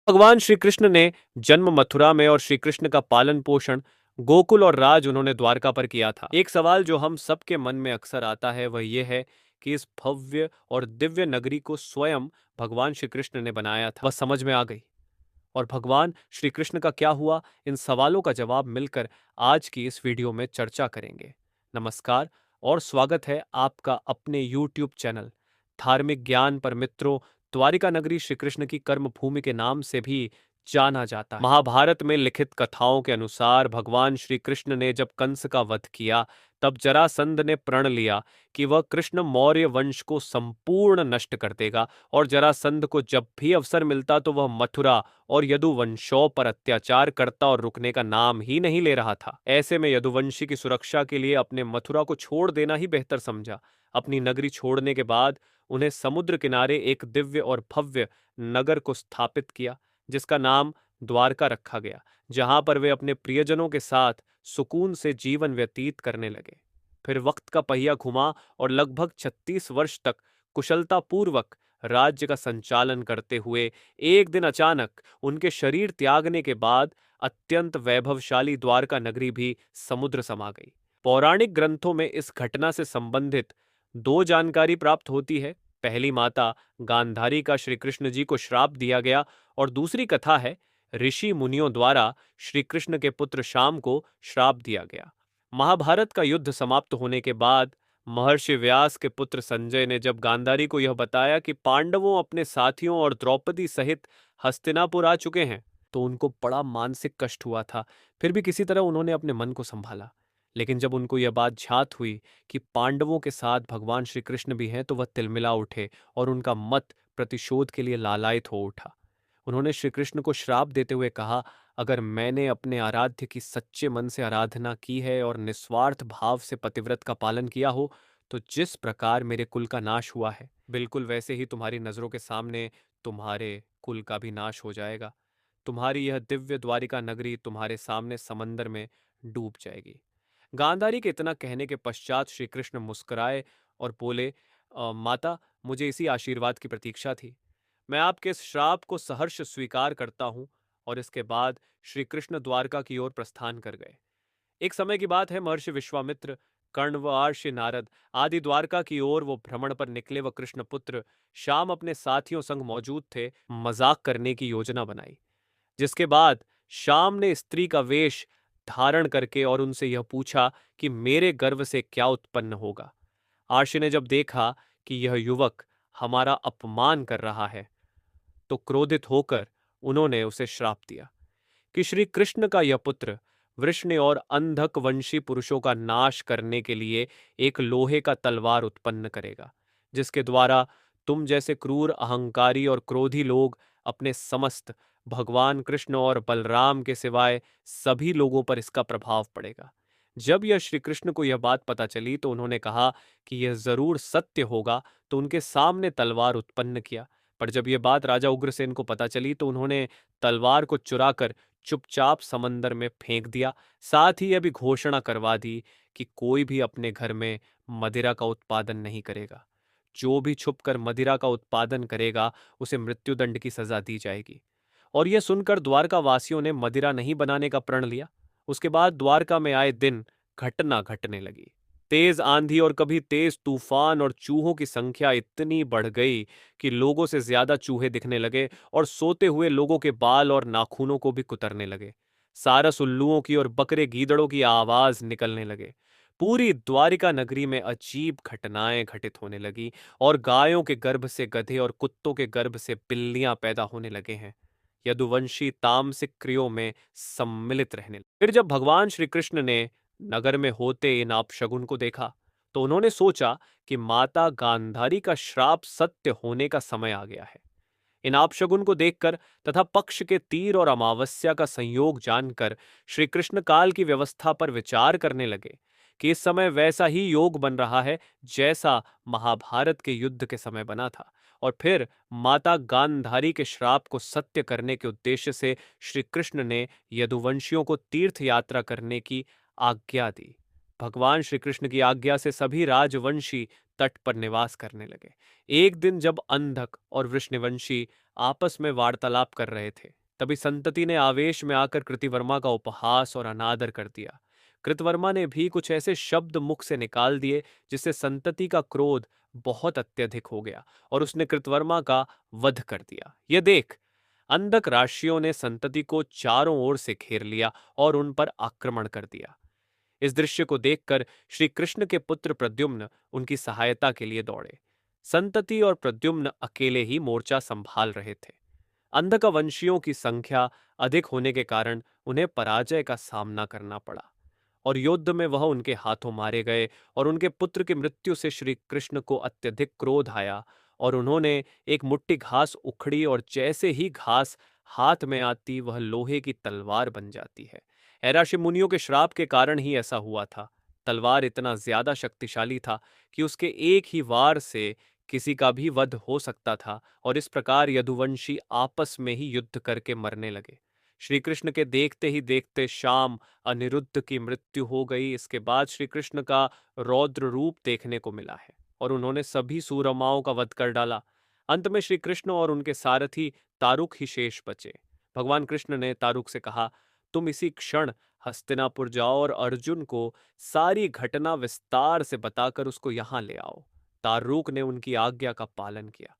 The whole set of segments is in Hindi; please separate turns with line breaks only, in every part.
भगवान श्री कृष्ण ने जन्म मथुरा में और श्री कृष्ण का पालन पोषण गोकुल और राज उन्होंने द्वारका पर किया था। एक सवाल जो हम सबके मन में अक्सर आता है वह यह है कि इस भव्य और दिव्य नगरी को स्वयं भगवान श्री कृष्ण ने बनाया था। वह समझ में आ गई। और भगवान श्री कृष्ण का क्या हुआ, इन सवालों का जवाब मिलकर आज की इस वीडियो में चर्चा करेंगे। नमस्कार और स्वागत है आपका अपने YouTube चैनल धार्मिक ज्ञान पर। मित्रों, द्वारिका नगरी श्री कृष्ण की कर्म भूमि के नाम से भी जाना जाता है। महाभारत में लिखित कथाओं के अनुसार भगवान श्री कृष्ण ने जब कंस का वध किया तब जरासंध ने प्रण लिया कि वह कृष्ण मौर्य वंश को संपूर्ण नष्ट कर देगा और जरासंध को जब भी अवसर मिलता तो वह मथुरा और यदुवंशों पर अत्याचार करता और रुकने का नाम ही नहीं ले रहा था। ऐसे में यदुवंशी की सुरक्षा के लिए अपने मथुरा को छोड़ देना ही बेहतर समझा। अपनी नगरी छोड़ने के बाद उन्हें समुद्र किनारे एक दिव्य और भव्य नगर को स्थापित किया जिसका नाम द्वारका रखा गया, जहां पर वे अपने प्रियजनों के साथ सुकून से जीवन व्यतीत करने लगे। फिर वक्त का पहिया घुमा और लगभग 36 वर्ष तक कुशलतापूर्वक राज्य का संचालन करते हुए एक दिन अचानक उनके शरीर त्यागने के बाद अत्यंत वैभवशाली द्वारका नगरी भी समुद्र समा गई। पौराणिक ग्रंथों में इस घटना से संबंधित दो जानकारी प्राप्त होती है। पहली, माता गांधारी का श्री कृष्ण जी को श्राप दिया गया और दूसरी कथा है ऋषि मुनियों द्वारा श्री कृष्ण के पुत्र शाम को श्राप दिया गया। महाभारत का युद्ध समाप्त होने के बाद महर्षि व्यास के पुत्र संजय ने जब गांधारी को यह बताया कि पांडवों अपने साथियों और द्रौपदी सहित हस्तिनापुर आ चुके हैं तो उनको बड़ा मानसिक कष्ट हुआ था। फिर भी किसी तरह उन्होंने अपने मन को संभाला। लेकिन जब उनको यह बात ज्ञात हुई कि पांडवों के साथ भगवान श्री कृष्ण भी हैं तो वह तिलमिला उठे और उनका मत प्रतिशोध के लिए लालायित हो उठा। उन्होंने श्री कृष्ण को श्राप देते हुए कहा, अगर मैंने अपने आराध्य की सच्चे मन से आराधना की है और निस्वार्थ भाव से पतिव्रत का पालन किया हो तो जिस प्रकार मेरे कुल का नाश हुआ है बिल्कुल वैसे ही तुम्हारी नजरों के सामने तुम्हारे कुल का भी नाश हो जाएगा। तुम्हारी यह दिव्य द्वारिका नगरी तुम्हारे सामने समंदर में डूब जाएगी। गांधारी के इतना कहने के पश्चात श्री कृष्ण मुस्कुराए और बोले, माता, मुझे इसी आशीर्वाद की प्रतीक्षा थी। मैं आपके इस श्राप को सहर्ष स्वीकार करता हूं। और इसके बाद श्री कृष्ण द्वारका की ओर प्रस्थान कर गए। एक समय की बात है, महर्षि विश्वामित्र, कर्ण व आर्षि नारद आदि द्वारका की ओर वो भ्रमण पर निकले व कृष्ण पुत्र शाम अपने साथियों संग मौजूद थे। मजाक करने की योजना बनाई, जिसके बाद शाम ने स्त्री का वेश धारण करके और उनसे यह पूछा कि मेरे गर्भ से क्या उत्पन्न होगा। आर्षि ने जब देखा कि यह युवक हमारा अपमान कर रहा है तो क्रोधित होकर उन्होंने उसे श्राप दिया कि श्री कृष्ण का यह पुत्र वृष्ण और अंधक वंशी पुरुषों का नाश करने के लिए एक लोहे का तलवार उत्पन्न करेगा, जिसके द्वारा तुम जैसे क्रूर, अहंकारी और क्रोधी लोग अपने समस्त भगवान कृष्ण और बलराम के सिवाय सभी लोगों पर इसका प्रभाव पड़ेगा। जब यह श्री कृष्ण को यह बात पता चली तो उन्होंने कहा कि यह जरूर सत्य होगा, तो उनके सामने तलवार उत्पन्न किया। पर जब यह बात राजा उग्रसेन को पता चली तो उन्होंने तलवार को चुराकर चुपचाप समंदर में फेंक दिया। साथ ही यह भी घोषणा करवा दी कि कोई भी अपने घर में मदिरा का उत्पादन नहीं करेगा। जो भी छुपकर मदिरा का उत्पादन करेगा उसे मृत्युदंड की सजा दी जाएगी। और यह सुनकर द्वारका वासियों ने मदिरा नहीं बनाने का प्रण लिया। उसके बाद द्वारका में आए दिन घटना घटने लगी। तेज आंधी और कभी तेज तूफान और चूहों की संख्या इतनी बढ़ गई कि लोगों से ज्यादा चूहे दिखने लगे और सोते हुए लोगों के बाल और नाखूनों को भी कुतरने लगे। सारस उल्लुओं की और बकरे गीदड़ों की आवाज निकलने लगे। पूरी द्वारिका नगरी में अजीब घटनाएं घटित होने लगी और गायों के गर्भ से गधे और कुत्तों के गर्भ से बिल्लियां पैदा होने लगे हैं। यदुवंशी तामसिक क्रियों में सम्मिलित रहने लगे। फिर जब भगवान श्री कृष्ण ने नगर में होते इन अपशगुन को देखा तो उन्होंने सोचा कि माता गांधारी का श्राप सत्य होने का समय आ गया है। इन अपशगुन को देखकर तथा पक्ष के तीर और अमावस्या का संयोग जानकर श्री कृष्ण काल की व्यवस्था पर विचार करने लगे कि इस समय वैसा ही योग बन रहा है जैसा महाभारत के युद्ध के समय बना था। और फिर माता गांधारी के श्राप को सत्य करने के उद्देश्य से श्री कृष्ण ने यदुवंशियों को तीर्थ यात्रा करने की आज्ञा दी। भगवान श्री कृष्ण की आज्ञा से सभी राजवंशी तट पर निवास करने लगे। एक दिन जब अंधक और वृषनिवंशी आपस में वार्तालाप कर रहे थे, तभी संतति ने आवेश में आकर कृतिवर्मा का उपहास और अनादर कर दिया। कृतवर्मा ने भी कुछ ऐसे शब्द मुख से निकाल दिए जिससे संतति का क्रोध बहुत अत्यधिक हो गया और उसने कृतवर्मा का वध कर दिया। यह देख अंधक राशियों ने संतति को चारों ओर से घेर लिया और उन पर आक्रमण कर दिया। इस दृश्य को देखकर श्री कृष्ण के पुत्र प्रद्युम्न उनकी सहायता के लिए दौड़े। संतति और प्रद्युम्न अकेले ही मोर्चा संभाल रहे थे। अंधकवंशियों की संख्या अधिक होने के कारण उन्हें पराजय का सामना करना पड़ा और युद्ध में वह उनके हाथों मारे गए और उनके पुत्र की मृत्यु से श्री कृष्ण को अत्यधिक क्रोध आया और उन्होंने एक मुट्ठी घास उखड़ी और जैसे ही घास हाथ में आती वह लोहे की तलवार बन जाती है। ऐराशी मुनियों के श्राप के कारण ही ऐसा हुआ था। तलवार इतना ज्यादा शक्तिशाली था कि उसके एक ही वार से किसी का भी वध हो सकता था और इस प्रकार यदुवंशी आपस में ही युद्ध करके मरने लगे। श्री कृष्ण के देखते ही देखते शाम अनिरुद्ध की मृत्यु हो गई। इसके बाद श्री कृष्ण का रौद्र रूप देखने को मिला है और उन्होंने सभी सूरमाओं का वध कर डाला। अंत में श्री कृष्ण और उनके सारथी तारुक ही शेष बचे। भगवान कृष्ण ने तारुक से कहा, तुम इसी क्षण हस्तिनापुर जाओ और अर्जुन को सारी घटना विस्तार से बताकर उसको यहां ले आओ। तारुक ने उनकी आज्ञा का पालन किया।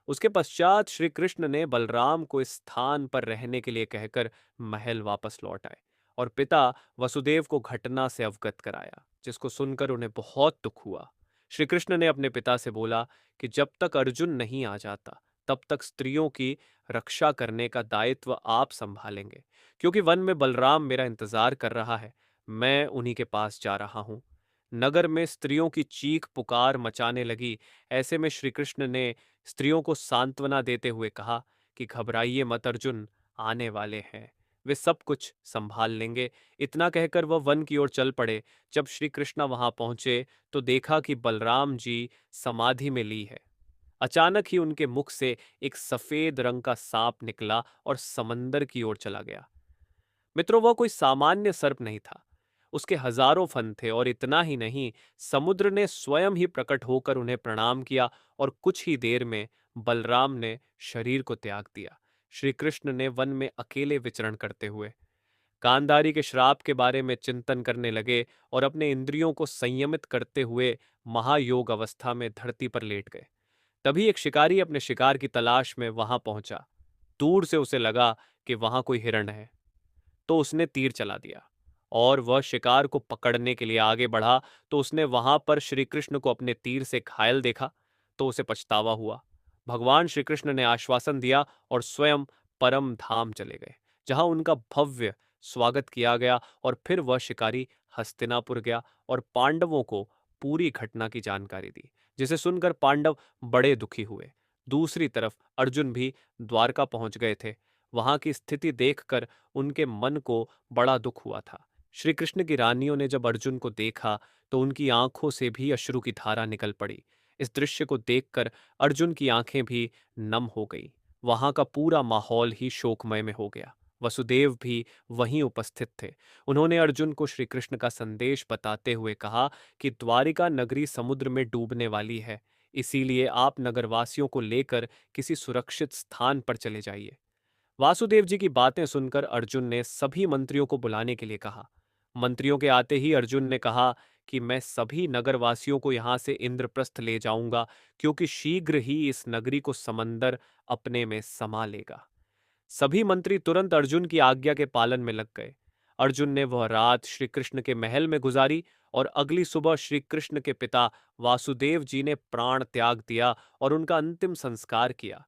उसके पश्चात श्री कृष्ण ने बलराम को इस स्थान पर रहने के लिए कहकर महल वापस लौट आए और पिता वसुदेव को घटना से अवगत कराया, जिसको सुनकर उन्हें बहुत दुख हुआ। श्री कृष्ण ने अपने पिता से बोला कि जब तक अर्जुन नहीं आ जाता तब तक स्त्रियों की रक्षा करने का दायित्व आप संभालेंगे, क्योंकि वन में बलराम मेरा इंतजार कर रहा है। मैं उन्हीं के पास जा रहा हूं। नगर में स्त्रियों की चीख पुकार मचाने लगी। ऐसे में श्री कृष्ण ने स्त्रियों को सांत्वना देते हुए कहा कि घबराइए मत अर्जुन, आने वाले हैं, वे सब कुछ संभाल लेंगे। इतना कहकर वह वन की ओर चल पड़े। जब श्री कृष्ण वहां पहुंचे तो देखा कि बलराम जी समाधि में ली है। अचानक ही उनके मुख से एक सफेद रंग का सांप निकला और समंदर की ओर चला गया। मित्रों, वह कोई सामान्य सर्प नहीं था, उसके हजारों फन थे और इतना ही नहीं, समुद्र ने स्वयं ही प्रकट होकर उन्हें प्रणाम किया और कुछ ही देर में बलराम ने शरीर को त्याग दिया। श्री कृष्ण ने वन में अकेले विचरण करते हुए गांधारी के श्राप के बारे में चिंतन करने लगे और अपने इंद्रियों को संयमित करते हुए महायोग अवस्था में धरती पर लेट गए। तभी एक शिकारी अपने शिकार की तलाश में वहां पहुंचा। दूर से उसे लगा कि वहां कोई हिरण है, तो उसने तीर चला दिया और वह शिकार को पकड़ने के लिए आगे बढ़ा। तो उसने वहां पर श्री कृष्ण को अपने तीर से घायल देखा तो उसे पछतावा हुआ। भगवान श्री कृष्ण ने आश्वासन दिया और स्वयं परम धाम चले गए, जहां उनका भव्य स्वागत किया गया और फिर वह शिकारी हस्तिनापुर गया और पांडवों को पूरी घटना की जानकारी दी, जिसे सुनकर पांडव बड़े दुखी हुए। दूसरी तरफ अर्जुन भी द्वारका पहुंच गए थे। वहां की स्थिति देखकर उनके मन को बड़ा दुख हुआ था। श्री कृष्ण की रानियों ने जब अर्जुन को देखा तो उनकी आंखों से भी अश्रु की धारा निकल पड़ी। इस दृश्य को देखकर अर्जुन की आंखें भी नम हो गई। वहां का पूरा माहौल ही शोकमय में हो गया। वसुदेव भी वहीं उपस्थित थे। उन्होंने अर्जुन को श्री कृष्ण का संदेश बताते हुए कहा कि द्वारिका नगरी समुद्र में डूबने वाली है, इसीलिए आप नगरवासियों को लेकर किसी सुरक्षित स्थान पर चले जाइए। वासुदेव जी की बातें सुनकर अर्जुन ने सभी मंत्रियों को बुलाने के लिए कहा। मंत्रियों के आते ही अर्जुन ने कहा कि मैं सभी नगरवासियों को यहां से इंद्रप्रस्थ ले जाऊंगा, क्योंकि शीघ्र ही इस नगरी को समंदर अपने में समा लेगा। सभी मंत्री तुरंत अर्जुन की आज्ञा के पालन में लग गए। अर्जुन ने वह रात श्री कृष्ण के महल में गुजारी और अगली सुबह श्री कृष्ण के पिता वासुदेव जी ने प्राण त्याग दिया और उनका अंतिम संस्कार किया।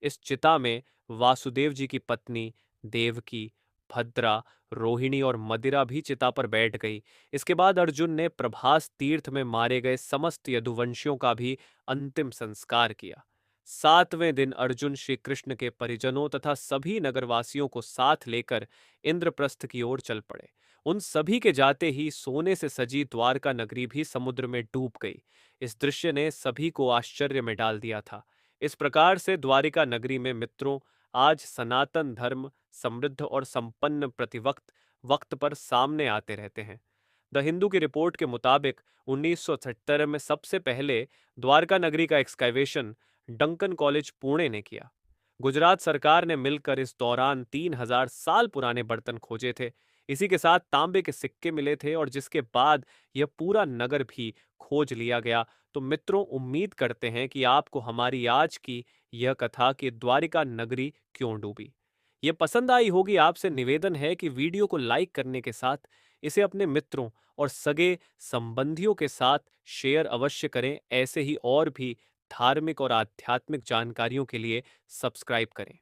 इस चिता में वासुदेव जी की पत्नी देवकी, भद्रा, रोहिणी और मदिरा भी चिता पर बैठ गई। इसके बाद अर्जुन ने प्रभास तीर्थ में मारे गए समस्त यदुवंशियों का भी अंतिम संस्कार किया। सातवें दिन अर्जुन श्री कृष्ण के परिजनों तथा सभी नगरवासियों को साथ लेकर इंद्रप्रस्थ की ओर चल पड़े। उन सभी के जाते ही सोने से सजी द्वारका नगरी भी समुद्र में डूब गई। इस दृश्य ने सभी को आश्चर्य में डाल दिया था। इस प्रकार से द्वारिका नगरी में मित्रों आज सनातन धर्म समृद्ध और संपन्न प्रतिवक्त वक्त पर सामने आते रहते हैं। द हिंदू की रिपोर्ट के मुताबिक 1977 में सबसे पहले द्वारका नगरी का एक्सकैवेशन डंकन कॉलेज पुणे ने किया। गुजरात सरकार ने मिलकर इस दौरान 3000 साल पुराने बर्तन खोजे थे। इसी के साथ तांबे के सिक्के मिले थे और जिसके बाद यह पूरा नगर भी खोज लिया गया। तो मित्रों, उम्मीद करते हैं कि आपको हमारी आज की यह कथा कि द्वारिका नगरी क्यों डूबी ये पसंद आई होगी। आपसे निवेदन है कि वीडियो को लाइक करने के साथ इसे अपने मित्रों और सगे संबंधियों के साथ शेयर अवश्य करें। ऐसे ही और भी धार्मिक और आध्यात्मिक जानकारियों के लिए सब्सक्राइब करें।